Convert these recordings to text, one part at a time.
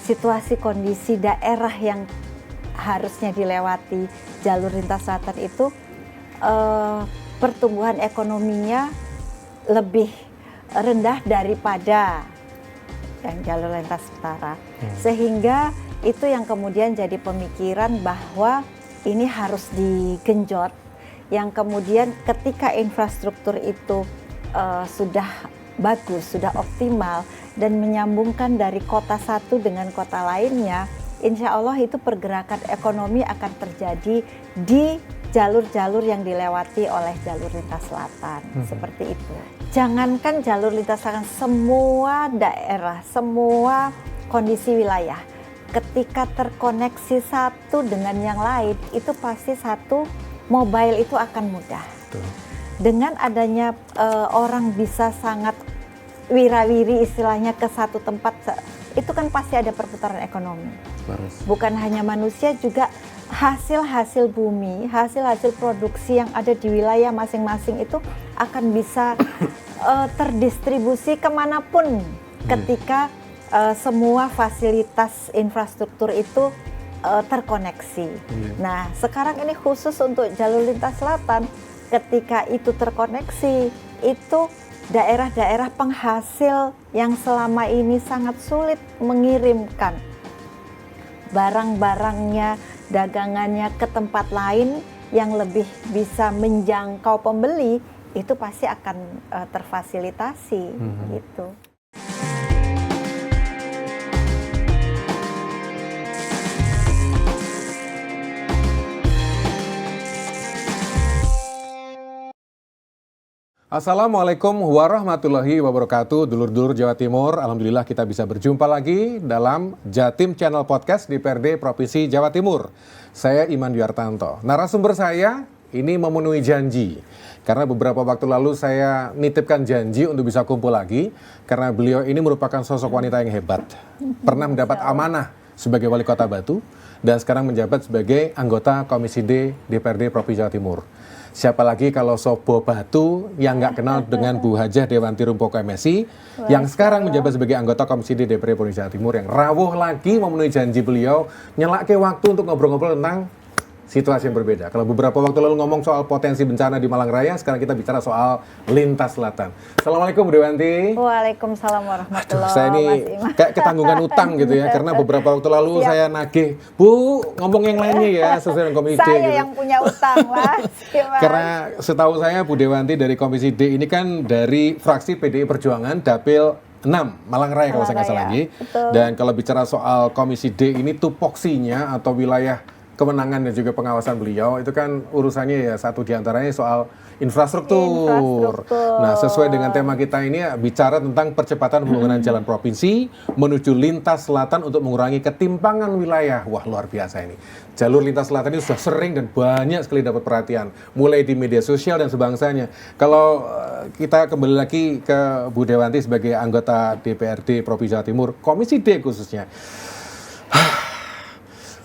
situasi kondisi daerah yang harusnya dilewati jalur lintas selatan itu pertumbuhan ekonominya lebih rendah daripada yang jalur lintas utara. Sehingga itu yang kemudian jadi pemikiran bahwa ini harus digenjot, yang kemudian ketika infrastruktur itu sudah bagus, sudah optimal dan menyambungkan dari kota satu dengan kota lainnya, insya Allah itu pergerakan ekonomi akan terjadi di jalur-jalur yang dilewati oleh jalur lintas selatan. Seperti itu. Jangankan jalur lintas selatan, semua daerah, semua kondisi wilayah, ketika terkoneksi satu dengan yang lain, itu pasti satu mobile itu akan mudah. Betul. Dengan adanya orang bisa sangat wirawiri istilahnya ke satu tempat, itu kan pasti ada perputaran ekonomi. Bukan hanya manusia, juga hasil-hasil bumi, hasil-hasil produksi yang ada di wilayah masing-masing itu akan bisa terdistribusi kemanapun ketika semua fasilitas infrastruktur itu terkoneksi. Nah, sekarang ini khusus untuk jalur lintas selatan, ketika itu terkoneksi, itu daerah-daerah penghasil yang selama ini sangat sulit mengirimkan barang-barangnya, dagangannya ke tempat lain yang lebih bisa menjangkau pembeli, itu pasti akan terfasilitasi gitu. Assalamualaikum warahmatullahi wabarakatuh, dulur-dulur Jawa Timur. Alhamdulillah kita bisa berjumpa lagi dalam Jatim Channel Podcast DPRD Provinsi Jawa Timur. Saya Iman Dwi-Hartanto. Narasumber saya ini memenuhi janji. Karena beberapa waktu lalu saya nitipkan janji untuk bisa kumpul lagi. Karena beliau ini merupakan sosok wanita yang hebat. Pernah mendapat amanah sebagai Wali Kota Batu. Dan sekarang menjabat sebagai anggota Komisi D DPRD Provinsi Jawa Timur. Siapa lagi kalau Sobo Batu yang nggak kenal dengan Bu Hajah Dewanti Rumpoko MSI yang sekarang menjabat sebagai anggota Komisi D DPRD Provinsi Jawa Timur, yang rawuh lagi memenuhi janji beliau nyelake waktu untuk ngobrol-ngobrol tentang situasi yang berbeda. Kalau beberapa waktu lalu ngomong soal potensi bencana di Malang Raya, sekarang kita bicara soal lintas selatan. Assalamualaikum Bu Dewanti. Waalaikumsalam warahmatullahi wabarakatuh. Saya ini kayak ketanggungan utang gitu ya, karena beberapa waktu lalu saya nagih, Bu ngomong yang lainnya ya sesuai dengan Komisi D. Saya gitu. yang punya utang, Mas. Karena setahu saya Bu Dewanti dari Komisi D ini kan dari fraksi PDI Perjuangan Dapil 6 Malang Raya kalau saya nggak salah lagi. Dan kalau bicara soal Komisi D ini tupoksinya atau wilayah kemenangan dan juga pengawasan beliau itu kan urusannya ya satu diantaranya soal infrastruktur. Nah, sesuai dengan tema kita ini ya, bicara tentang percepatan pembangunan jalan provinsi menuju lintas selatan untuk mengurangi ketimpangan wilayah. Wah, luar biasa ini. Jalur lintas selatan ini sudah sering dan banyak sekali dapat perhatian, mulai di media sosial dan sebangsanya. Kalau kita kembali lagi ke Bu Dewanti sebagai anggota DPRD Provinsi Jawa Timur, Komisi D khususnya.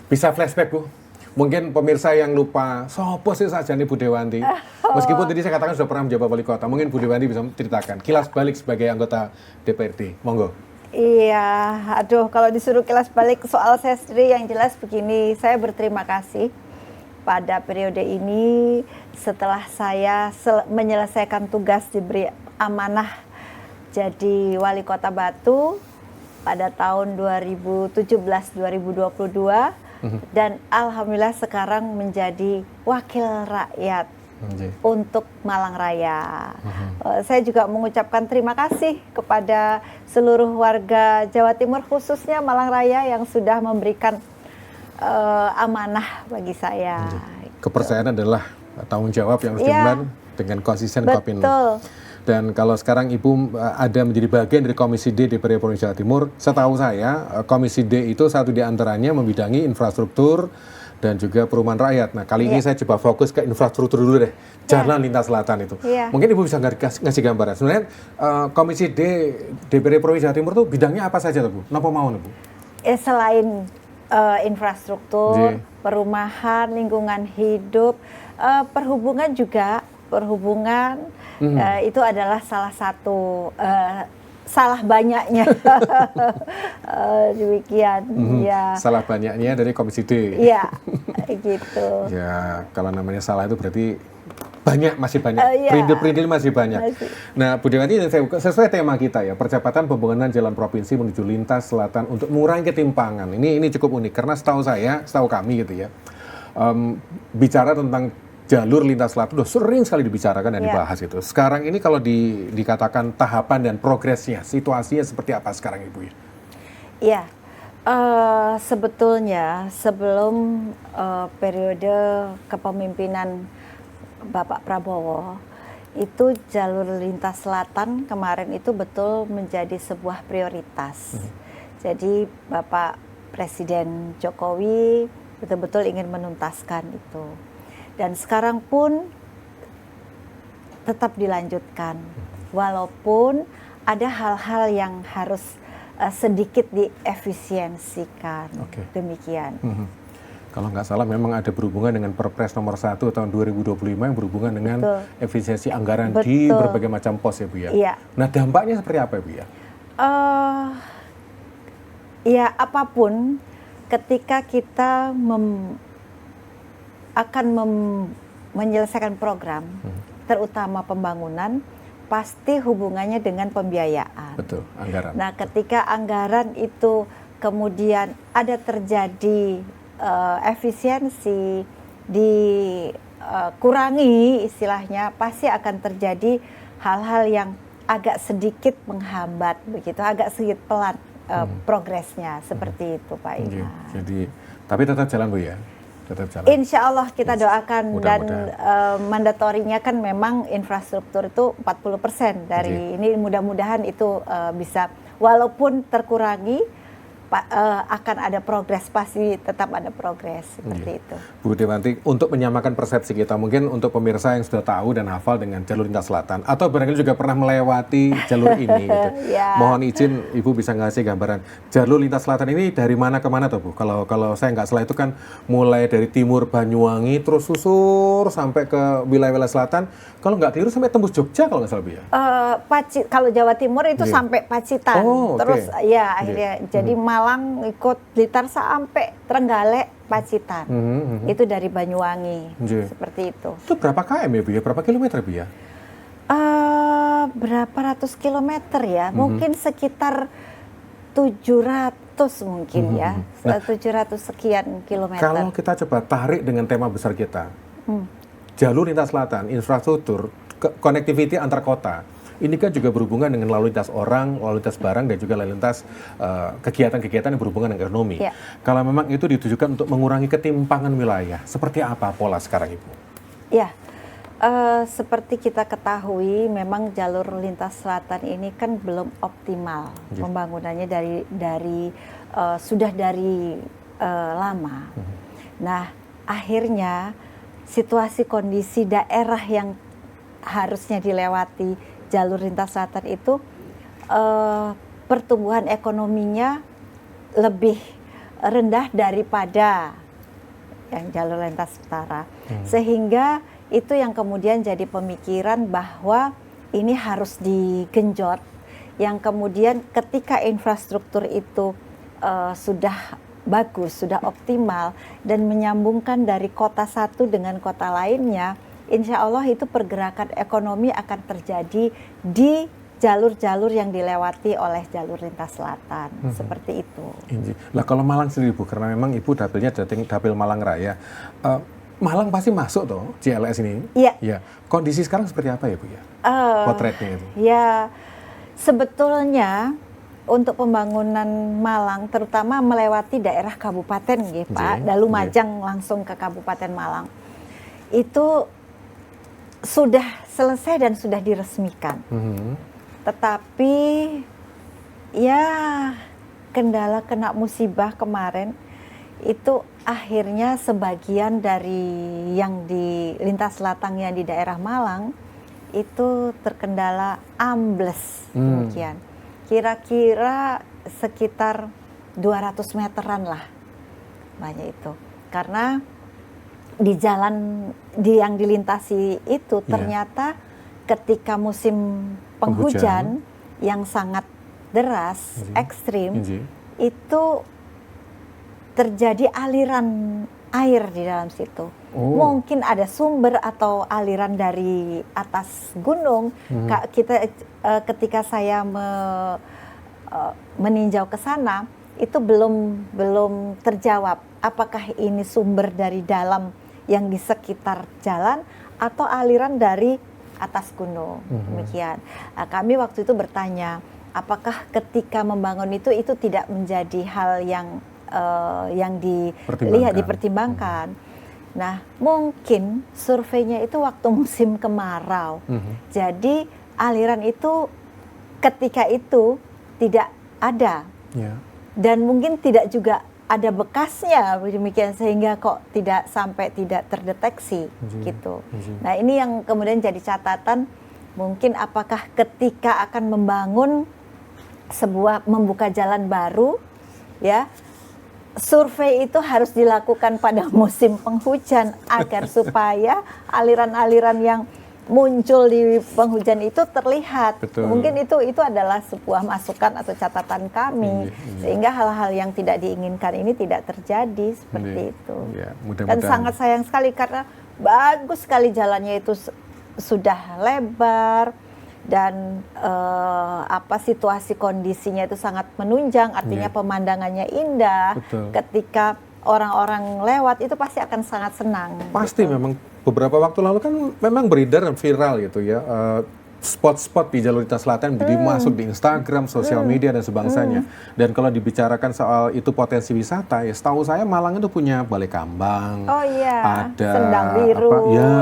Bisa flashback, Bu? Mungkin pemirsa yang lupa, sopo sih saja nih Bu Dewanti. Meskipun tadi saya katakan sudah pernah menjabat wali kota, mungkin Bu Dewanti bisa ceritakan kilas balik sebagai anggota DPRD. Monggo. Iya, aduh kalau disuruh kilas balik soal saya sendiri, yang jelas begini, saya berterima kasih pada periode ini setelah saya menyelesaikan tugas diberi amanah jadi wali kota Batu pada tahun 2017-2022. Dan alhamdulillah sekarang menjadi wakil rakyat untuk Malang Raya. Saya juga mengucapkan terima kasih kepada seluruh warga Jawa Timur, khususnya Malang Raya yang sudah memberikan amanah bagi saya. Kepercayaan adalah tanggung jawab yang harus diemban dengan konsisten Kopin. Betul. Dan kalau sekarang Ibu ada menjadi bagian dari Komisi D DPRD Provinsi Jawa Timur, setahu saya Komisi D itu satu di antaranya membidangi infrastruktur dan juga perumahan rakyat. Nah, kali ini saya coba fokus ke infrastruktur dulu deh, jalan lintas selatan itu. Mungkin Ibu bisa ngasih gambaran. Sebenarnya Komisi D DPRD Provinsi Jawa Timur tuh bidangnya apa saja tuh, Bu? Napa mau Bu? Selain infrastruktur, perumahan, lingkungan hidup, perhubungan juga. Perhubungan itu adalah salah satu salah banyaknya. Demikian. Ya. Salah banyaknya dari Komisi D. Iya, gitu. Ya, kalau namanya salah itu berarti masih banyak. Iya. Perintil-perintil masih banyak. Masih. Nah, Bu Dewanti, sesuai tema kita ya, percepatan pembangunan jalan provinsi menuju lintas selatan untuk mengurangi ketimpangan. Ini cukup unik karena setahu kami gitu ya, bicara tentang jalur lintas selatan udah sering sekali dibicarakan dan dibahas itu. Sekarang ini kalau dikatakan tahapan dan progresnya, situasinya seperti apa sekarang Ibu ya? Iya, sebetulnya sebelum periode kepemimpinan Bapak Prabowo, itu jalur lintas selatan kemarin itu betul menjadi sebuah prioritas. Jadi Bapak Presiden Jokowi betul-betul ingin menuntaskan itu. Dan sekarang pun tetap dilanjutkan, walaupun ada hal-hal yang harus sedikit diefisiensikan. Demikian. Kalau nggak salah memang ada berhubungan dengan Perpres nomor 1 tahun 2025 yang berhubungan dengan efisiensi anggaran di berbagai macam pos ya Bu ya. Iya. Nah dampaknya seperti apa ya Bu ya? Ya apapun ketika kita akan menyelesaikan program, terutama pembangunan, pasti hubungannya dengan pembiayaan. Betul, anggaran. Nah ketika anggaran itu kemudian ada terjadi efisiensi dikurangi istilahnya, pasti akan terjadi hal-hal yang agak sedikit menghambat begitu, agak sedikit pelan progresnya seperti itu Pak Iman. Jadi tapi tetap jalan Bu ya, tetap jalan. Insya Allah kita doakan dan mandatorinya kan memang infrastruktur itu 40% dari ini, mudah-mudahan itu bisa walaupun terkurangi. Akan ada progres, pasti tetap ada progres seperti itu. Bu Dewanti, untuk menyamakan persepsi kita, mungkin untuk pemirsa yang sudah tahu dan hafal dengan jalur lintas selatan, atau barangkali juga pernah melewati jalur ini, gitu. Mohon izin Ibu bisa ngasih gambaran jalur lintas selatan ini dari mana ke mana tuh Bu? Kalau saya nggak salah itu kan mulai dari timur Banyuwangi terus susur sampai ke wilayah-wilayah selatan. Kalau nggak keliru sampai tembus Jogja kalau nggak salah Bu ya? Kalau Jawa Timur itu sampai Pacitan, terus ya akhirnya jadi Malang ikut Blitar sampai Trenggalek, Pacitan. Itu dari Banyuwangi, seperti itu. Itu berapa km ya Bu ya? Berapa kilometer Bu ya? Berapa ratus kilometer ya? Mungkin sekitar 700 mungkin ya, 700 sekian kilometer. Kalau kita coba tarik dengan tema besar kita, jalur lintas selatan, infrastruktur, connectivity antar kota, ini kan juga berhubungan dengan lalu lintas orang, lalu lintas barang, dan juga lalu lintas kegiatan-kegiatan yang berhubungan dengan ekonomi. Kalau memang itu ditujukan untuk mengurangi ketimpangan wilayah, seperti apa pola sekarang Ibu? Ya, seperti kita ketahui, memang jalur lintas selatan ini kan belum optimal pembangunannya sudah dari lama. Nah, akhirnya situasi kondisi daerah yang harusnya dilewati jalur lintas selatan itu pertumbuhan ekonominya lebih rendah daripada yang jalur lintas utara, sehingga itu yang kemudian jadi pemikiran bahwa ini harus digenjot, yang kemudian ketika infrastruktur itu sudah bagus, sudah optimal dan menyambungkan dari kota satu dengan kota lainnya, insya Allah itu pergerakan ekonomi akan terjadi di jalur-jalur yang dilewati oleh jalur lintas selatan, seperti itu. Lah kalau Malang sendiri Bu, karena memang Ibu dapilnya dapil Malang Raya, Malang pasti masuk toh CLS ini. Iya. Ya. Kondisi sekarang seperti apa ya Bu ya? Potretnya itu. Ya, sebetulnya untuk pembangunan Malang, terutama melewati daerah kabupaten, ya Pak, dari Lumajang langsung ke Kabupaten Malang, itu sudah selesai dan sudah diresmikan. Tetapi ya kendala kena musibah kemarin itu akhirnya sebagian dari yang di lintas selatan yang di daerah Malang itu terkendala ambles demikian. Kira-kira sekitar 200 meteran lah banyak itu. Karena di jalan yang dilintasi itu ternyata ketika musim penghujan yang sangat deras, ekstrim, Nggih. itu terjadi aliran air di dalam situ. Oh. Mungkin ada sumber atau aliran dari atas gunung. Ketika saya meninjau ke sana, itu belum terjawab. Apakah ini sumber dari dalam yang di sekitar jalan atau aliran dari atas gunung? Demikian. Kami waktu itu bertanya, apakah ketika membangun itu tidak menjadi hal yang dipertimbangkan. Nah, mungkin surveinya itu waktu musim kemarau. Jadi aliran itu ketika itu tidak ada. Yeah. Dan mungkin tidak juga ada bekasnya, demikian, sehingga kok tidak terdeteksi gitu. Nah, ini yang kemudian jadi catatan, mungkin apakah ketika akan membuka jalan baru, ya, survei itu harus dilakukan pada musim penghujan agar supaya aliran-aliran yang muncul di penghujan itu terlihat. Betul. Mungkin itu adalah sebuah masukan atau catatan kami, sehingga hal-hal yang tidak diinginkan ini tidak terjadi seperti itu. Ya, dan sangat sayang sekali karena bagus sekali jalannya itu sudah lebar dan situasi kondisinya itu sangat menunjang, artinya pemandangannya indah. Betul. Ketika orang-orang lewat itu pasti akan sangat senang. Pasti gitu. memang beberapa waktu lalu kan memang beredar dan viral gitu ya, spot-spot di jalur lintas selatan jadi masuk di Instagram, sosial media dan sebangsanya. Dan kalau dibicarakan soal itu potensi wisata, ya setahu saya Malang itu punya Balai Kambang, ada Sendang Biru,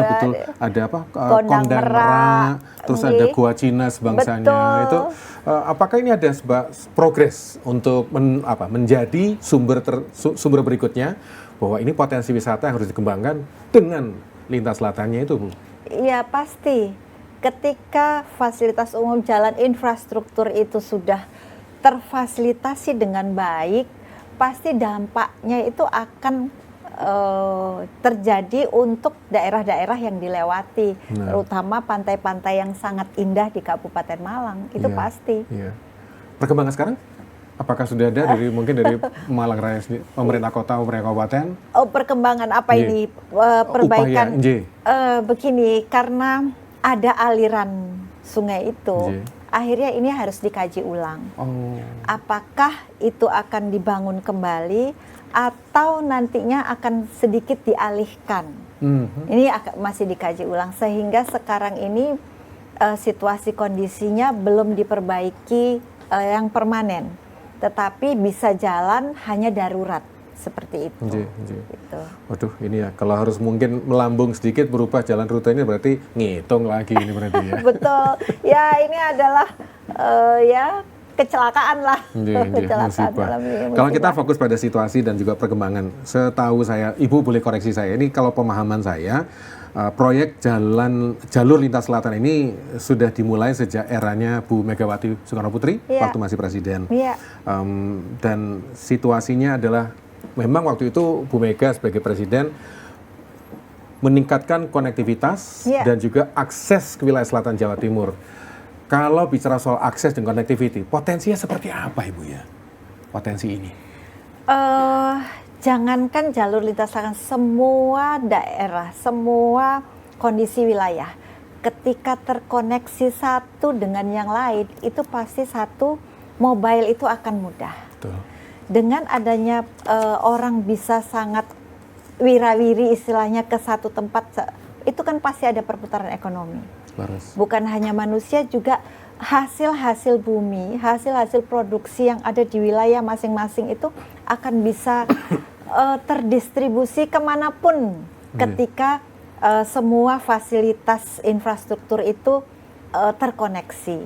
betul, ada Kondang Merak, terus ada Gua Cina sebangsanya. Itu apakah ini ada progres untuk menjadi sumber berikutnya bahwa ini potensi wisata yang harus dikembangkan dengan lintas selatannya itu, Bu? Iya, pasti. Ketika fasilitas umum, jalan, infrastruktur itu sudah terfasilitasi dengan baik, pasti dampaknya itu akan terjadi untuk daerah-daerah yang dilewati, terutama pantai-pantai yang sangat indah di Kabupaten Malang. Itu pasti. Iya. Perkembangan sekarang? Apakah sudah ada mungkin dari Malang Raya sendiri, pemerintah kota, pemerintah kabupaten? Perkembangan apa ini? Perbaikan. Begini, karena ada aliran sungai itu, akhirnya ini harus dikaji ulang. Apakah itu akan dibangun kembali atau nantinya akan sedikit dialihkan? Ini masih dikaji ulang, sehingga sekarang ini situasi kondisinya belum diperbaiki yang permanen, tetapi bisa jalan hanya darurat seperti itu. Gitu. Waduh, ini ya kalau harus mungkin melambung sedikit berubah jalan rute ini berarti ngitung lagi ini berarti ya. Betul. Ya, ini adalah kecelakaan lah. Kecelakaan dalam ini. Kalau kita fokus pada situasi dan juga perkembangan, setahu saya, Ibu boleh koreksi saya, ini kalau pemahaman saya, proyek jalur lintas selatan ini sudah dimulai sejak eranya Bu Megawati Soekarnoputri waktu masih presiden. Dan situasinya adalah memang waktu itu Bu Mega sebagai presiden meningkatkan konektivitas dan juga akses ke wilayah selatan Jawa Timur. Kalau bicara soal akses dan connectivity, potensinya seperti apa, Ibu ya? Potensi ini? Jangankan jalur lintas selatan, semua daerah, semua kondisi wilayah, ketika terkoneksi satu dengan yang lain, itu pasti satu mobile itu akan mudah. Betul. Dengan adanya orang bisa sangat wirawiri istilahnya ke satu tempat, itu kan pasti ada perputaran ekonomi. Laras. Bukan hanya manusia, juga hasil-hasil bumi, hasil-hasil produksi yang ada di wilayah masing-masing itu akan bisa terdistribusi kemanapun ketika semua fasilitas infrastruktur itu terkoneksi.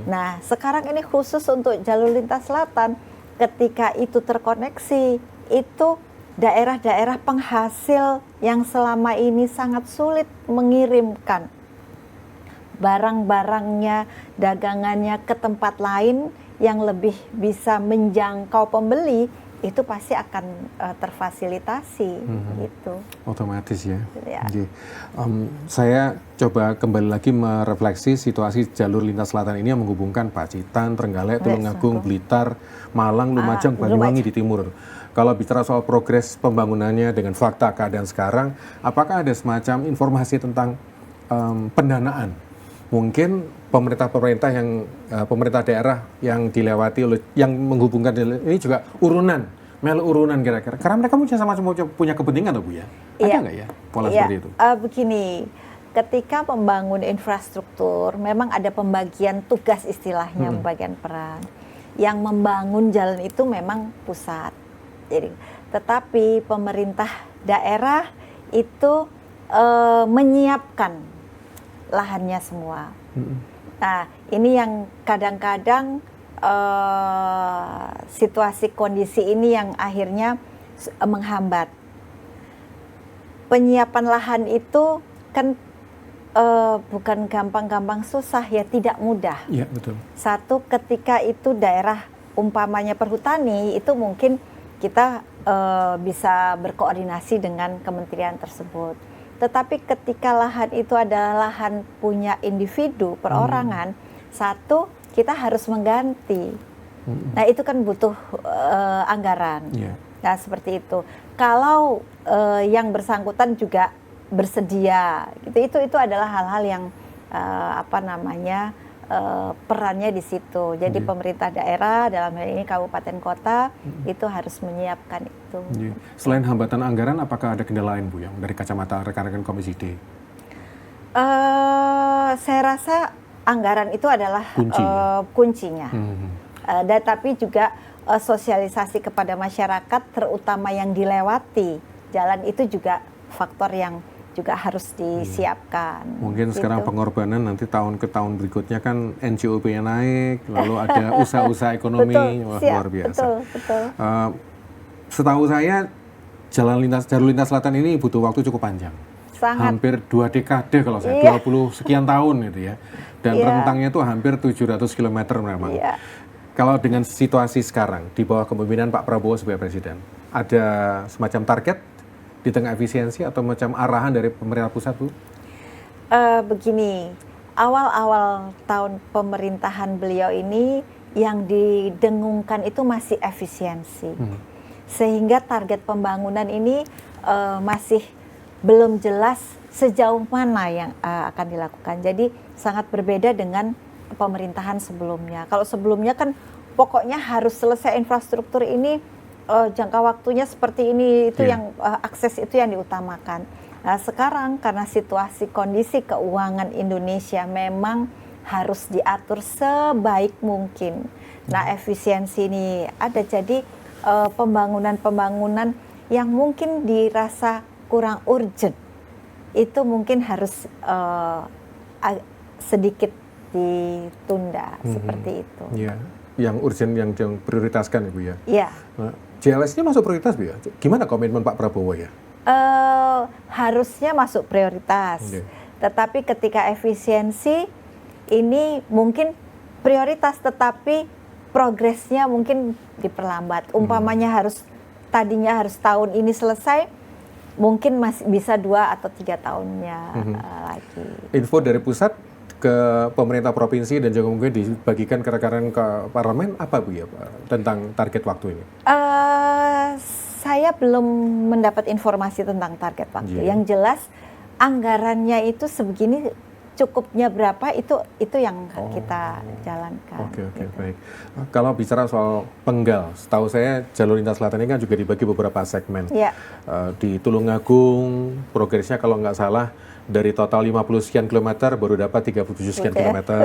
Nah, sekarang ini khusus untuk jalur lintas selatan, ketika itu terkoneksi, itu daerah-daerah penghasil yang selama ini sangat sulit mengirimkan barang-barangnya, dagangannya ke tempat lain yang lebih bisa menjangkau pembeli, itu pasti akan terfasilitasi gitu. Otomatis ya. Ya. Oke. Saya coba kembali lagi merefleksi situasi jalur lintas selatan ini yang menghubungkan Pacitan, Trenggalek, Tulungagung, Blitar, Malang, Lumajang, Banyuwangi di timur. Kalau bicara soal progres pembangunannya dengan fakta keadaan sekarang, apakah ada semacam informasi tentang pendanaan? Mungkin pemerintah yang pemerintah daerah yang dilewati oleh yang menghubungkan ini juga melu urunan kira-kira. Karena mereka punya kepentingan atau Bu ya? Ada nggak ya pola seperti itu? Begini, ketika membangun infrastruktur, memang ada pembagian tugas istilahnya, pembagian peran. Yang membangun jalan itu memang pusat. Jadi, tetapi pemerintah daerah itu menyiapkan lahannya semua. Nah, ini yang kadang-kadang situasi kondisi ini yang akhirnya menghambat. Penyiapan lahan itu kan bukan gampang-gampang susah ya, tidak mudah. Iya, betul. Satu, ketika itu daerah umpamanya perhutani, itu mungkin kita bisa berkoordinasi dengan kementerian tersebut. Tetapi ketika lahan itu adalah lahan punya individu, perorangan, satu, kita harus mengganti. Nah, itu kan butuh anggaran. Nah, seperti itu. Kalau yang bersangkutan juga bersedia, gitu, itu adalah hal-hal yang perannya di situ. Jadi pemerintah daerah dalam hal ini kabupaten kota itu harus menyiapkan itu. Selain hambatan anggaran, apakah ada kendala lain Bu yang dari kacamata rekan-rekan Komisi D? Saya rasa anggaran itu adalah kuncinya. Dan tapi juga sosialisasi kepada masyarakat, terutama yang dilewati jalan itu juga faktor yang juga harus disiapkan. Mungkin gitu. Sekarang pengorbanan nanti tahun ke tahun berikutnya kan NJOP-nya naik, lalu ada usaha-usaha ekonomi. Luar biasa. Betul. Setahu saya jalur lintas selatan ini butuh waktu cukup panjang. Sangat. Hampir 2 dekade kalau saya, 20 sekian tahun gitu ya. Dan rentangnya itu hampir 700 km memang. Kalau dengan situasi sekarang di bawah kepemimpinan Pak Prabowo sebagai presiden, ada semacam target di tengah efisiensi atau macam arahan dari pemerintah pusat, Bu? Begini, awal-awal tahun pemerintahan beliau ini yang didengungkan itu masih efisiensi. Sehingga target pembangunan ini masih belum jelas sejauh mana yang akan dilakukan. Jadi sangat berbeda dengan pemerintahan sebelumnya. Kalau sebelumnya kan pokoknya harus selesai infrastruktur ini, jangka waktunya seperti ini, itu yang akses itu yang diutamakan. Nah, sekarang karena situasi kondisi keuangan Indonesia memang harus diatur sebaik mungkin. Nah, efisiensi ini ada, jadi pembangunan yang mungkin dirasa kurang urgent itu mungkin harus sedikit ditunda seperti itu. Yang urgent, yang prioritaskan, Ibu ya. Iya. Nah, JLS-nya masuk prioritas, Bu ya? Gimana komitmen Pak Prabowo ya? Harusnya masuk prioritas. Tetapi ketika efisiensi ini mungkin prioritas, tetapi progresnya mungkin diperlambat. Umpamanya tadinya harus tahun ini selesai, mungkin masih bisa 2 atau 3 tahunnya lagi. Info dari pusat ke pemerintah provinsi dan juga mungkin dibagikan ke rekan-rekan ke parlemen apa, Bu ya, tentang target waktu ini? Saya belum mendapat informasi tentang target waktu. Yang jelas anggarannya itu sebegini, cukupnya berapa itu yang kita jalankan. Oke, baik. Kalau bicara soal penggal, setahu saya jalur lintas selatan ini kan juga dibagi beberapa segmen. Di Tulungagung progresnya kalau nggak salah dari total 50 sekian kilometer baru dapat 37 sekian kilometer.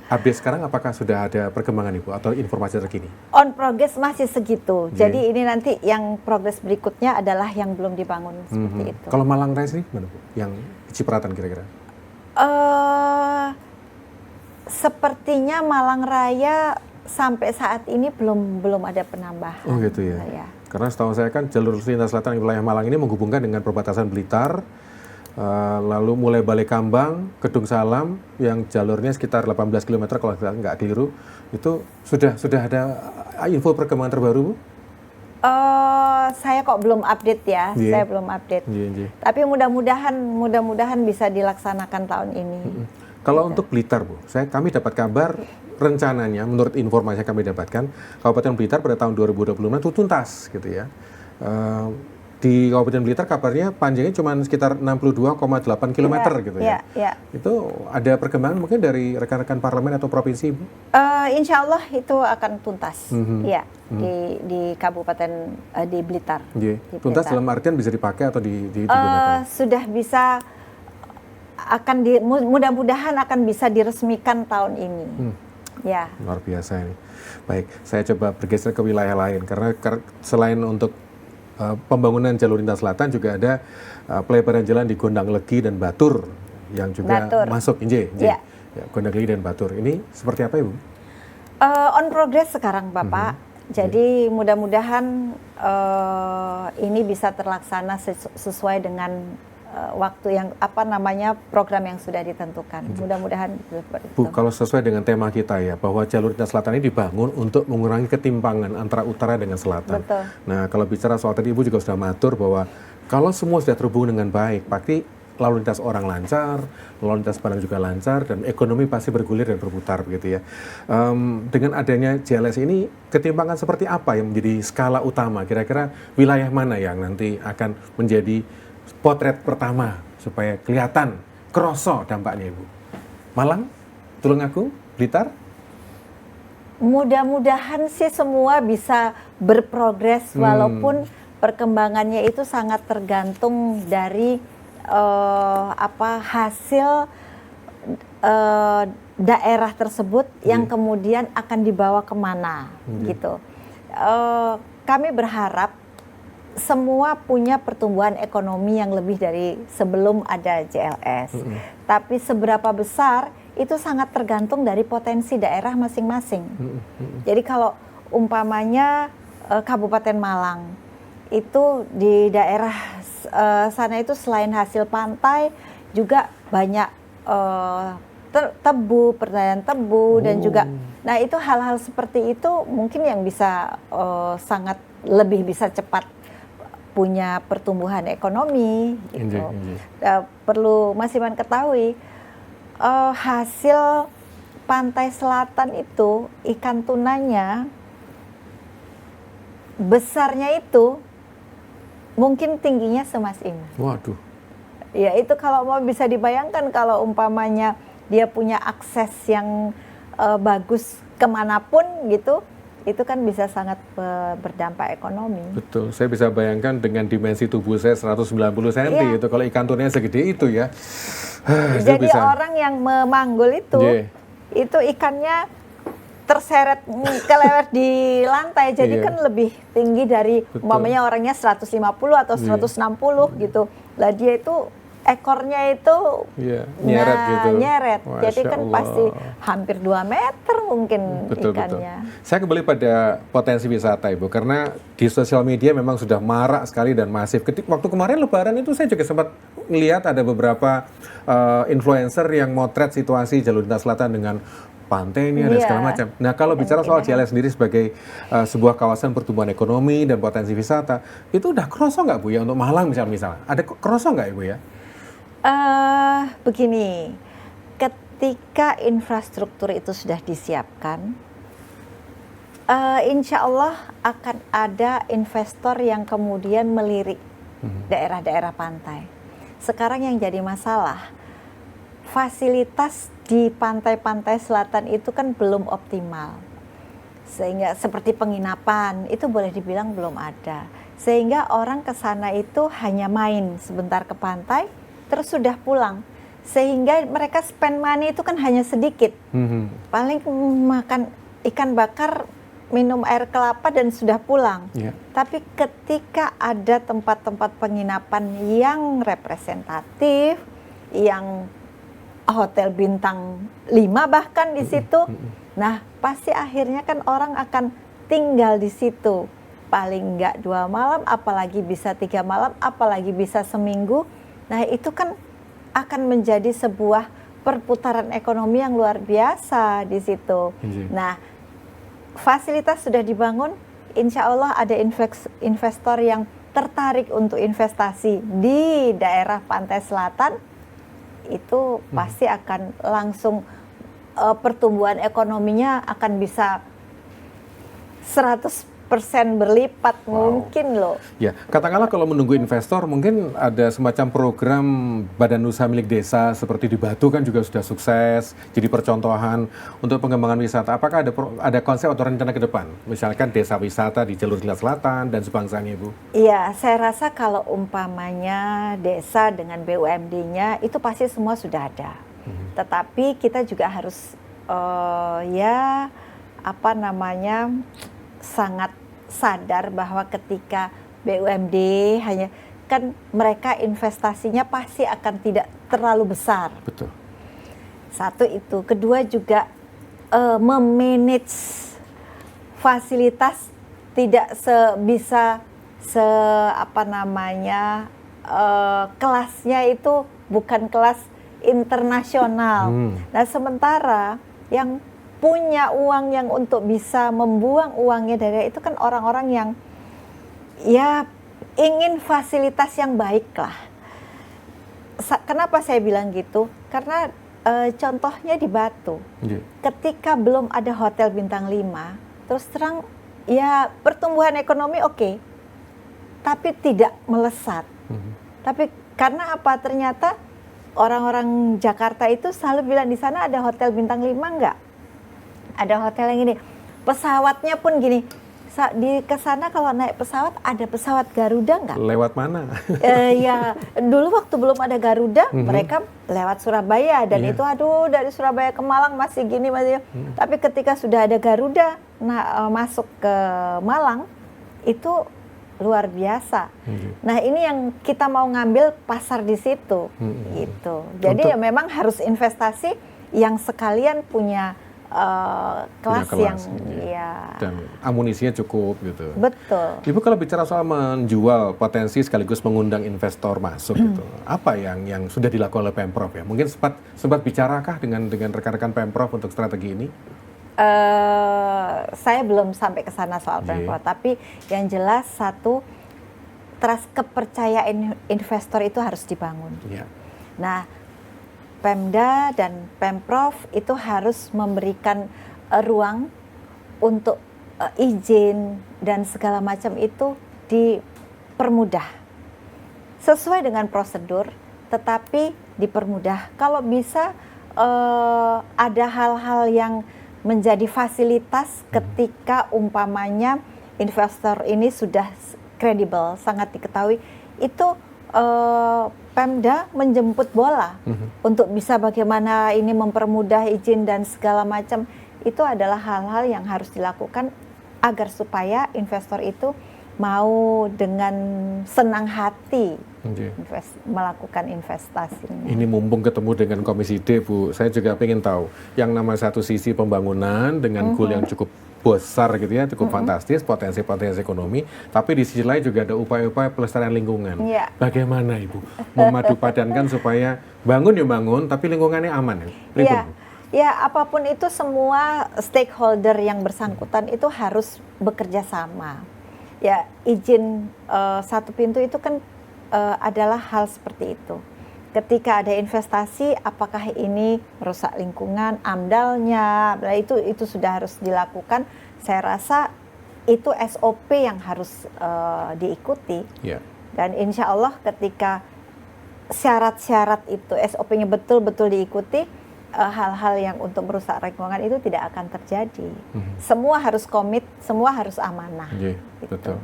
Update sekarang apakah sudah ada perkembangan, Ibu, atau informasi terkini? On progress masih segitu. Jadi ini nanti yang progres berikutnya adalah yang belum dibangun seperti itu. Kalau Malang Raya sih gimana, Bu? Yang Cipratan kira-kira? Sepertinya Malang Raya sampai saat ini belum ada penambahan. Oh gitu ya. Karena setahu saya kan jalur lintas selatan wilayah Malang ini menghubungkan dengan perbatasan Blitar, lalu mulai Balekambang, Kedung Salam yang jalurnya sekitar 18 km kalau nggak keliru. Itu sudah ada info perkembangan terbaru, Bu? Saya kok belum update ya, Iya. saya belum update. Iya. Tapi mudah-mudahan bisa dilaksanakan tahun ini. Kalau untuk Blitar, Bu, kami dapat kabar rencananya, menurut informasi yang kami dapatkan, Kabupaten Blitar pada tahun 2025 itu tuntas, gitu ya. Di Kabupaten Blitar kabarnya panjangnya cuma sekitar 62,8 km gitu ya. Iya. Itu ada perkembangan mungkin dari rekan-rekan parlemen atau provinsi, Bu? Insya Allah itu akan tuntas, ya, di Kabupaten di Blitar. Iya. Di Tuntas Blitar. dalam artian bisa dipakai atau digunakan? Sudah bisa, mudah-mudahan akan bisa diresmikan tahun ini. Ya. Luar biasa ini. Baik, saya coba bergeser ke wilayah lain karena selain untuk pembangunan jalur lintas selatan juga ada pelebaran jalan di Gondang Legi dan Batur yang juga masuk. Ya, Gondang Legi dan Batur. Ini seperti apa, Ibu? On progress sekarang, Bapak. Jadi mudah-mudahan ini bisa terlaksana sesuai dengan waktu yang program yang sudah ditentukan. Mudah-mudahan seperti itu. Bu, kalau sesuai dengan tema kita ya, bahwa jalur lintas selatan ini dibangun untuk mengurangi ketimpangan antara utara dengan selatan. Betul. Nah, kalau bicara soal tadi Ibu juga sudah matur bahwa kalau semua sudah terhubung dengan baik, pasti lalu lintas orang lancar, lalu lintas barang juga lancar, dan ekonomi pasti bergulir dan berputar begitu ya. Dengan adanya JLS ini, ketimpangan seperti apa yang menjadi skala utama? Kira-kira wilayah mana yang nanti akan menjadi potret pertama supaya kelihatan, kroso dampaknya, Ibu? Malang, Tulungagung, Blitar? Mudah-mudahan sih semua bisa berprogres walaupun perkembangannya itu sangat tergantung dari hasil daerah tersebut yang kemudian akan dibawa kemana gitu. Kami berharap semua punya pertumbuhan ekonomi yang lebih dari sebelum ada JLS. Tapi seberapa besar itu sangat tergantung dari potensi daerah masing-masing. Jadi kalau umpamanya Kabupaten Malang itu di daerah sana itu selain hasil pantai juga banyak tebu, pertanian tebu dan juga, nah itu hal-hal seperti itu mungkin yang bisa sangat lebih bisa cepat punya pertumbuhan ekonomi gitu. Perlu Mas Iman ketahui hasil pantai selatan itu ikan tunanya besarnya itu mungkin tingginya seMas Iman. Waduh. Ya itu kalau mau bisa dibayangkan kalau umpamanya dia punya akses yang bagus kemanapun gitu, itu kan bisa sangat berdampak ekonomi. Betul, saya bisa bayangkan dengan dimensi tubuh saya 190 cm itu kalau ikan tunanya segede itu ya. Jadi orang yang memanggul itu ikannya terseret kelewat di lantai, jadi kan lebih tinggi dari umpamanya orangnya 150 atau 160 gitu. Lah dia itu ekornya itu nyeret gitu. Nyeret. Jadi kan Allah. pasti hampir 2 meter mungkin ikannya. Betul. Saya kembali pada potensi wisata, Ibu, karena di sosial media memang sudah marak sekali dan masif. Waktu kemarin Lebaran itu saya juga sempat melihat ada beberapa influencer yang motret situasi jalur lintas selatan dengan pantainya dan segala macam. Nah, kalau bicara soal JLS sendiri sebagai sebuah kawasan pertumbuhan ekonomi dan potensi wisata, itu udah kroso nggak, Bu, ya, untuk Malang misalnya? Ada kroso nggak, Ibu, ya? Begini, ketika infrastruktur itu sudah disiapkan, insya Allah akan ada investor yang kemudian melirik daerah-daerah pantai. Sekarang yang jadi masalah, fasilitas di pantai-pantai selatan itu kan belum optimal. Sehingga seperti penginapan, itu boleh dibilang belum ada. Sehingga orang ke sana itu hanya main sebentar ke pantai, terus sudah pulang, sehingga mereka spend money itu kan hanya sedikit, paling makan ikan bakar, minum air kelapa dan sudah pulang. Tapi ketika ada tempat-tempat penginapan yang representatif, yang hotel bintang 5 bahkan di situ, nah pasti akhirnya kan orang akan tinggal di situ, paling enggak 2 malam, apalagi bisa 3 malam, apalagi bisa seminggu. Nah itu kan akan menjadi sebuah perputaran ekonomi yang luar biasa di situ. Nah fasilitas sudah dibangun, insya Allah ada investor yang tertarik untuk investasi di daerah pantai selatan, itu pasti akan langsung pertumbuhan ekonominya akan bisa 100% berlipat. Mungkin loh. Ya, katakanlah kalau menunggu investor, mungkin ada semacam program badan usaha milik desa seperti di Batu kan juga sudah sukses, jadi percontohan untuk pengembangan wisata. Apakah ada konsep atau rencana ke depan? Misalkan desa wisata di jalur Selat Selatan dan sebangsanya, Ibu? Iya, saya rasa kalau umpamanya desa dengan BUMD-nya itu pasti semua sudah ada. Tetapi kita juga harus sangat sadar bahwa ketika BUMD hanya kan mereka investasinya pasti akan tidak terlalu besar. Betul. Satu itu, kedua juga memanage fasilitas tidak kelasnya itu bukan kelas internasional. Nah, sementara yang punya uang yang untuk bisa membuang uangnya dari itu kan orang-orang yang ya ingin fasilitas yang baik lah. Kenapa saya bilang gitu? Karena contohnya di Batu, ketika belum ada hotel bintang 5, terus terang ya pertumbuhan ekonomi oke, tapi tidak melesat. Tapi karena apa? Ternyata orang-orang Jakarta itu selalu bilang di sana ada hotel bintang 5 enggak? Ada hotel yang gini, pesawatnya pun gini. Di kesana kalau naik pesawat, ada pesawat Garuda nggak? Lewat mana? Ya dulu waktu belum ada Garuda, mereka lewat Surabaya dan itu dari Surabaya ke Malang masih gini masih. Tapi ketika sudah ada Garuda, masuk ke Malang itu luar biasa. Nah ini yang kita mau ngambil pasar di situ, gitu. Jadi ya memang harus investasi yang sekalian punya kelas yang ya dan amunisinya cukup gitu. Betul. Ibu kalau bicara soal menjual potensi sekaligus mengundang investor masuk gitu, apa yang sudah dilakukan oleh Pemprov ya? Mungkin sempat bicarakah dengan rekan-rekan Pemprov untuk strategi ini? Saya belum sampai ke sana soal Pemprov, tapi yang jelas satu, trust kepercayaan investor itu harus dibangun. Nah, Pemda dan Pemprov itu harus memberikan ruang untuk izin dan segala macam itu dipermudah sesuai dengan prosedur, tetapi dipermudah. Kalau bisa ada hal-hal yang menjadi fasilitas ketika umpamanya investor ini sudah kredibel, sangat diketahui, itu Pemda menjemput bola untuk bisa bagaimana ini mempermudah izin dan segala macam. Itu adalah hal-hal yang harus dilakukan agar supaya investor itu mau dengan senang hati melakukan investasi. Ini mumpung ketemu dengan Komisi D, Bu, saya juga pengen tahu yang nama satu sisi pembangunan dengan goal yang cukup besar gitu ya, cukup fantastis, potensi-potensi ekonomi, tapi di sisi lain juga ada upaya-upaya pelestarian lingkungan. Bagaimana Ibu memadupadankan supaya bangun ya bangun, tapi lingkungannya aman ya? Ya, apapun itu semua stakeholder yang bersangkutan itu harus bekerja sama. Ya, izin satu pintu itu kan adalah hal seperti itu. Ketika ada investasi, apakah ini merusak lingkungan, AMDAL-nya, itu sudah harus dilakukan. Saya rasa itu SOP yang harus diikuti. Dan insya Allah ketika syarat-syarat itu SOP-nya betul-betul diikuti, hal-hal yang untuk merusak lingkungan itu tidak akan terjadi. Semua harus komit, semua harus amanah. Betul.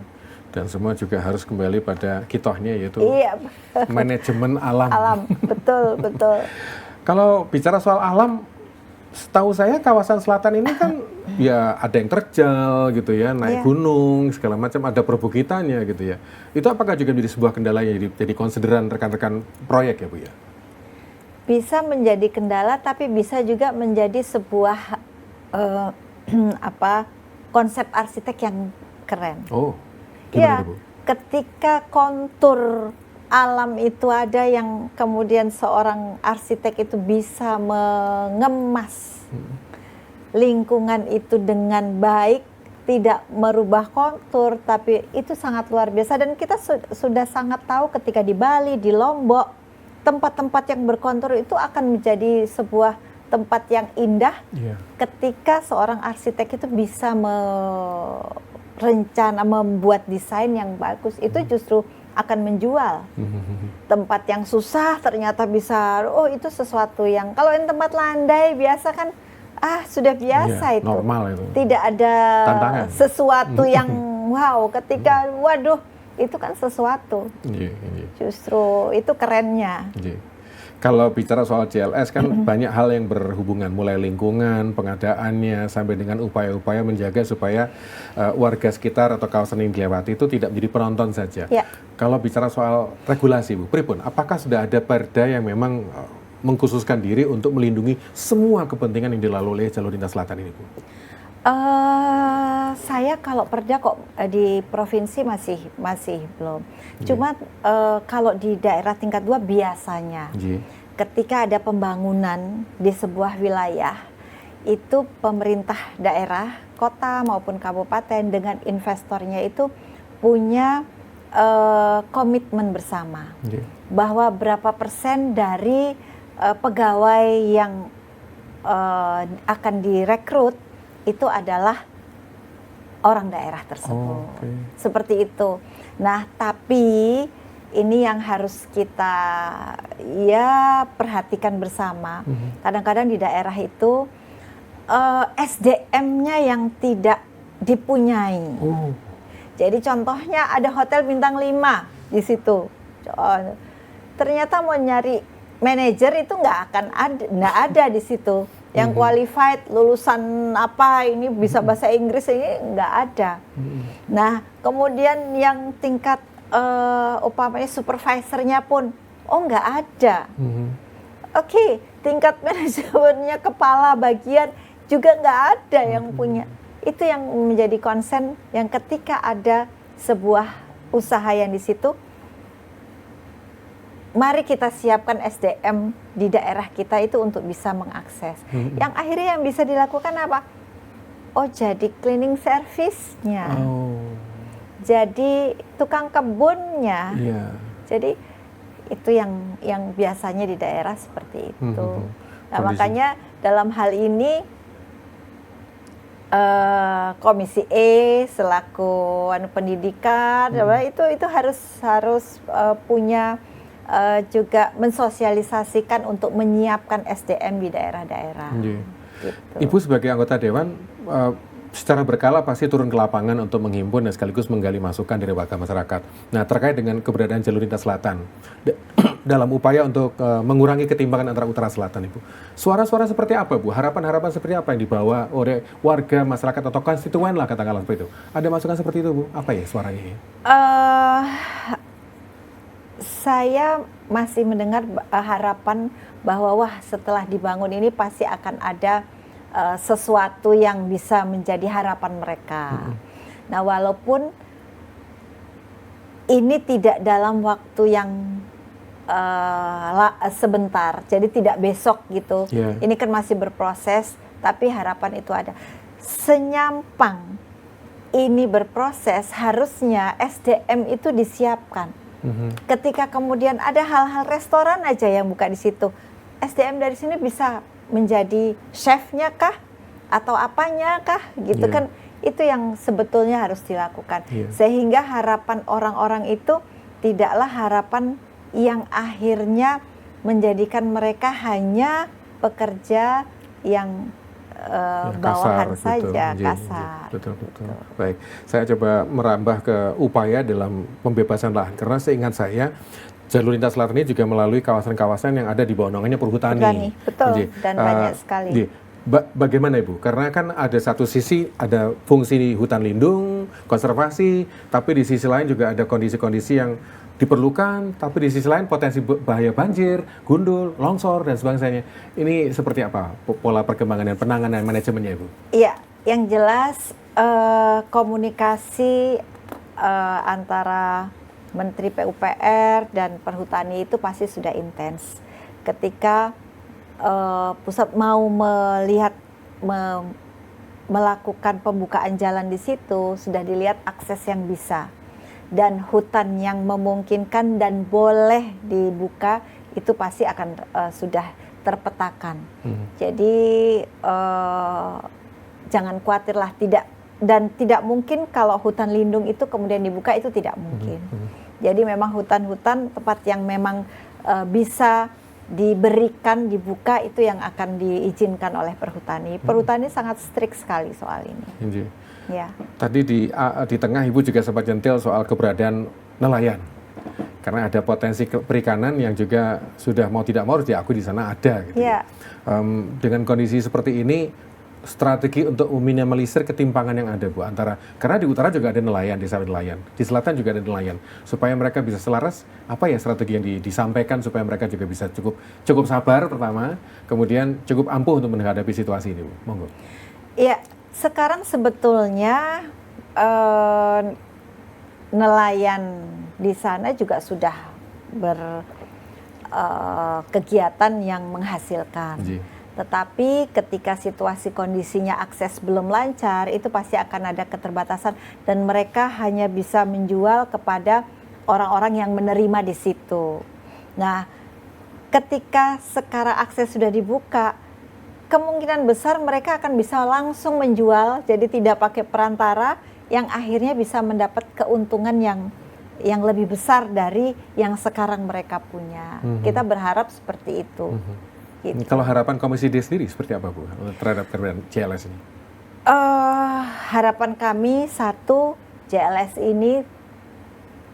Dan semua juga harus kembali pada kitohnya, yaitu manajemen alam. Betul. Kalau bicara soal alam, setahu saya kawasan selatan ini kan ya ada yang terjal gitu ya, naik gunung segala macam, ada perbukitannya gitu ya. Itu apakah juga menjadi sebuah kendala yang jadi konsideran rekan-rekan proyek ya, Bu ya? Bisa menjadi kendala, tapi bisa juga menjadi sebuah konsep arsitek yang keren. Gimana, Bu? Ketika kontur alam itu ada yang kemudian seorang arsitek itu bisa mengemas lingkungan itu dengan baik, tidak merubah kontur, tapi itu sangat luar biasa. Dan kita sudah sangat tahu ketika di Bali, di Lombok, tempat-tempat yang berkontur itu akan menjadi sebuah tempat yang indah ketika seorang arsitek itu bisa membuat desain yang bagus. Itu justru akan menjual. Tempat yang susah ternyata bisa, itu sesuatu yang, kalau yang tempat landai biasa kan, sudah biasa itu. Normal itu. Tidak ada tantangan. Sesuatu yang wow, ketika waduh, itu kan sesuatu. Justru itu kerennya. Kalau bicara soal CLS kan banyak hal yang berhubungan, mulai lingkungan, pengadaannya, sampai dengan upaya-upaya menjaga supaya warga sekitar atau kawasan yang dilewati itu tidak menjadi penonton saja. Kalau bicara soal regulasi, Bu, pripun, apakah sudah ada perda yang memang mengkhususkan diri untuk melindungi semua kepentingan yang dilalui oleh jalur lintas selatan ini, Bu? Saya kalau perda kok di provinsi masih belum. Cuma kalau di daerah tingkat 2 biasanya ketika ada pembangunan di sebuah wilayah, itu pemerintah daerah, kota maupun kabupaten dengan investornya itu punya komitmen bersama bahwa berapa persen dari pegawai yang akan direkrut itu adalah orang daerah tersebut. Seperti itu. Nah, tapi ini yang harus kita perhatikan bersama. Kadang-kadang di daerah itu SDM-nya yang tidak dipunyai. Jadi contohnya ada hotel bintang 5 di situ. Ternyata mau nyari manajer itu nggak ada di situ. Yang qualified, lulusan apa, ini bisa bahasa Inggris, ini nggak ada. Nah, kemudian yang tingkat upamanya supervisornya pun, nggak ada. Tingkat manajemennya, kepala bagian juga nggak ada yang punya. Itu yang menjadi concern, yang ketika ada sebuah usaha yang di situ, mari kita siapkan SDM di daerah kita itu untuk bisa mengakses. Yang akhirnya yang bisa dilakukan apa? Jadi cleaning service-nya. Jadi tukang kebunnya. Jadi itu yang biasanya di daerah seperti itu. Nah, makanya dalam hal ini Komisi E selaku pendidikan itu harus punya juga mensosialisasikan untuk menyiapkan SDM di daerah-daerah. Gitu. Ibu sebagai anggota Dewan secara berkala pasti turun ke lapangan untuk menghimpun dan sekaligus menggali masukan dari warga masyarakat. Nah, terkait dengan keberadaan jalur lintas selatan dalam upaya untuk mengurangi ketimpangan antara utara selatan, Ibu. Suara-suara seperti apa, Bu? Harapan-harapan seperti apa yang dibawa oleh warga masyarakat atau konstituen lah katakanlah seperti itu? Ada masukan seperti itu, Bu? Apa ya suaranya? Saya masih mendengar harapan bahwa setelah dibangun ini pasti akan ada sesuatu yang bisa menjadi harapan mereka. Nah, walaupun ini tidak dalam waktu yang sebentar, jadi tidak besok gitu. Ini kan masih berproses, tapi harapan itu ada. Senyampang ini berproses, harusnya SDM itu disiapkan. Ketika kemudian ada hal-hal restoran aja yang buka di situ, SDM dari sini bisa menjadi chefnya kah atau apanya kah gitu kan, itu yang sebetulnya harus dilakukan sehingga harapan orang-orang itu tidaklah harapan yang akhirnya menjadikan mereka hanya pekerja yang bawahan saja, kasar. Betul. Baik, saya coba merambah ke upaya dalam pembebasan lahan karena seingat saya jalur lintas selatan ini juga melalui kawasan-kawasan yang ada di bawah naungannya perhutani. Betul, dan banyak sekali. Bagaimana, Ibu? Karena kan ada satu sisi ada fungsi hutan lindung, konservasi, tapi di sisi lain juga ada kondisi-kondisi yang diperlukan, tapi di sisi lain potensi bahaya banjir, gundul, longsor, dan sebagainya. Ini seperti apa pola perkembangan dan penanganan manajemennya, Ibu? Iya, yang jelas komunikasi antara Menteri PUPR dan Perhutani itu pasti sudah intens. Ketika pusat mau melakukan pembukaan jalan di situ sudah dilihat akses yang bisa dan hutan yang memungkinkan dan boleh dibuka itu pasti akan sudah terpetakan. Jadi jangan khawatirlah, tidak mungkin kalau hutan lindung itu kemudian dibuka, itu tidak mungkin. Jadi memang hutan-hutan tempat yang memang bisa diberikan dibuka itu yang akan diizinkan oleh perhutani. Perhutani sangat strict sekali soal ini. Ya. Tadi di tengah Ibu juga sempat jentil soal keberadaan nelayan. Karena ada potensi perikanan yang juga sudah mau tidak mau harus diakui di sana ada. Gitu. Ya. Dengan kondisi seperti ini, strategi untuk meminimalisir ketimpangan yang ada, Bu, karena di utara juga ada nelayan, desa nelayan, di selatan juga ada nelayan, supaya mereka bisa selaras. Apa ya strategi yang disampaikan supaya mereka juga bisa cukup sabar pertama, kemudian cukup ampuh untuk menghadapi situasi ini, Bu? Monggo. Ya, sekarang sebetulnya nelayan di sana juga sudah berkegiatan yang menghasilkan. Tetapi ketika situasi kondisinya akses belum lancar, itu pasti akan ada keterbatasan dan mereka hanya bisa menjual kepada orang-orang yang menerima di situ. Nah, ketika sekarang akses sudah dibuka, kemungkinan besar mereka akan bisa langsung menjual, jadi tidak pakai perantara, yang akhirnya bisa mendapat keuntungan yang lebih besar dari yang sekarang mereka punya. Kita berharap seperti itu. Gitu. Kalau harapan Komisi D sendiri seperti apa, Bu, terhadap keberadaan JLS ini? Harapan kami, satu, JLS ini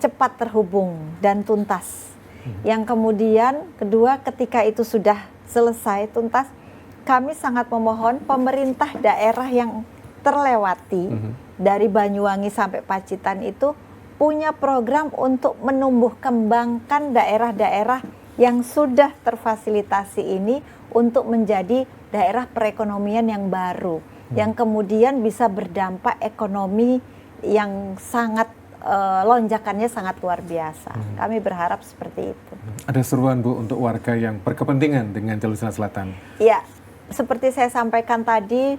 cepat terhubung dan tuntas. Yang kemudian, kedua, ketika itu sudah selesai, tuntas, kami sangat memohon pemerintah daerah yang terlewati, dari Banyuwangi sampai Pacitan itu, punya program untuk menumbuh kembangkan daerah-daerah yang sudah terfasilitasi ini untuk menjadi daerah perekonomian yang baru, yang kemudian bisa berdampak ekonomi yang sangat lonjakannya sangat luar biasa. Kami berharap seperti itu. Ada seruan, Bu, untuk warga yang berkepentingan dengan Jalur Selatan? Ya, seperti saya sampaikan tadi,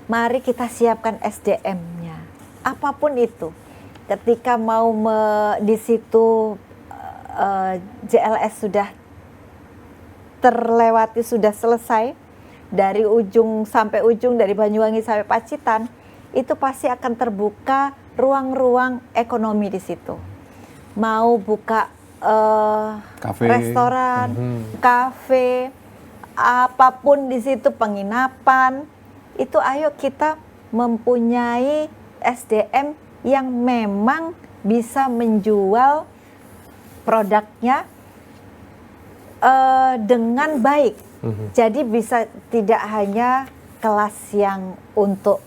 mari kita siapkan SDM-nya, apapun itu. Ketika mau di situ JLS sudah terlewati, sudah selesai dari ujung sampai ujung, dari Banyuwangi sampai Pacitan, itu pasti akan terbuka ruang-ruang ekonomi di situ. Mau buka restoran, kafe, apapun di situ, penginapan, itu ayo kita mempunyai SDM yang memang bisa menjual produknya dengan baik. Jadi bisa tidak hanya kelas yang untuk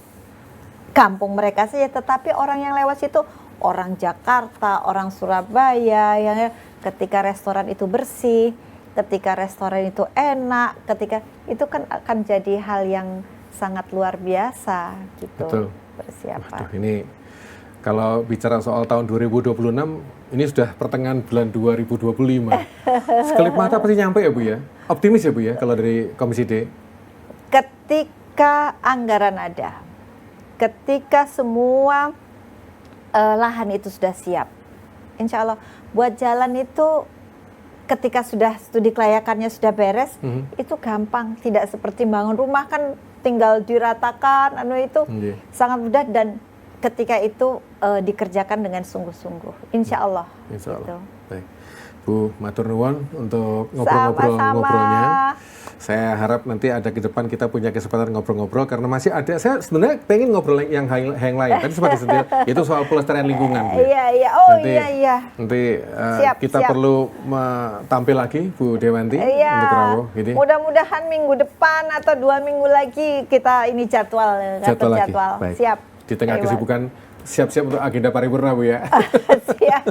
kampung mereka saja, tetapi orang yang lewat situ, orang Jakarta, orang Surabaya, yang ketika restoran itu bersih, ketika restoran itu enak, ketika itu kan akan jadi hal yang sangat luar biasa gitu. Betul. Persiapan. Waduh, ini kalau bicara soal tahun 2026, ini sudah pertengahan bulan 2025. Sekelip mata pasti nyampe ya, Bu, ya? Optimis ya, Bu, ya, kalau dari Komisi D? Ketika anggaran ada, ketika semua lahan itu sudah siap, insya Allah buat jalan itu ketika sudah studi kelayakannya sudah beres, itu gampang. Tidak seperti bangun rumah kan tinggal diratakan, sangat mudah, dan ketika itu dikerjakan dengan sungguh-sungguh, insya Allah. Insya Allah. Gitu. Baik. Bu, matur nuwun untuk ngobrol-ngobrolnya. Saya harap nanti ada ke depan kita punya kesempatan ngobrol-ngobrol, karena masih ada, saya sebenarnya pengen ngobrol yang lain. Tadi sempat disentil, itu soal pelestarian lingkungan. Bu. Iya. Nanti kita perlu tampil lagi, Bu Dewanti, untuk Rawuh. Gitu. Mudah-mudahan minggu depan atau 2 minggu lagi kita ini jadwal. Baik. Siap. Di tengah kesibukan, siap-siap untuk agenda paripurna, Bu, ya. Siap.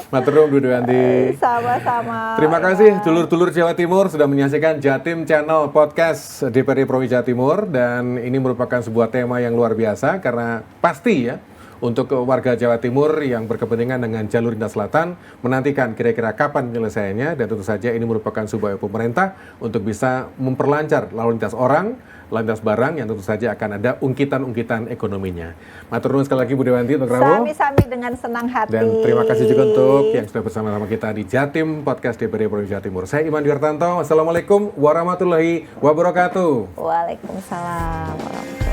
Matur nuwun, Bu Dewanti. Sama-sama. Terima kasih dulur-dulur Jawa Timur sudah menyaksikan Jatim Channel Podcast DPRD Provinsi Jawa Timur, dan ini merupakan sebuah tema yang luar biasa karena pasti ya Untuk warga Jawa Timur yang berkepentingan dengan jalur lintas selatan, menantikan kira-kira kapan penyelesaiannya, dan tentu saja ini merupakan sebuah pemerintah untuk bisa memperlancar lalu lintas orang, lalu lintas barang yang tentu saja akan ada ungkitan-ungkitan ekonominya. Matur nuwun sekali lagi Bu Dewanti untuk Rabu. Sami-sami dengan senang hati. Dan terima kasih juga untuk yang sudah bersama-sama kita di Jatim Podcast DPD Provinsi Jawa Timur. Saya Iman Dwiartanto. Wassalamualaikum warahmatullahi wabarakatuh. Waalaikumsalam warahmatullahi wabarakatuh.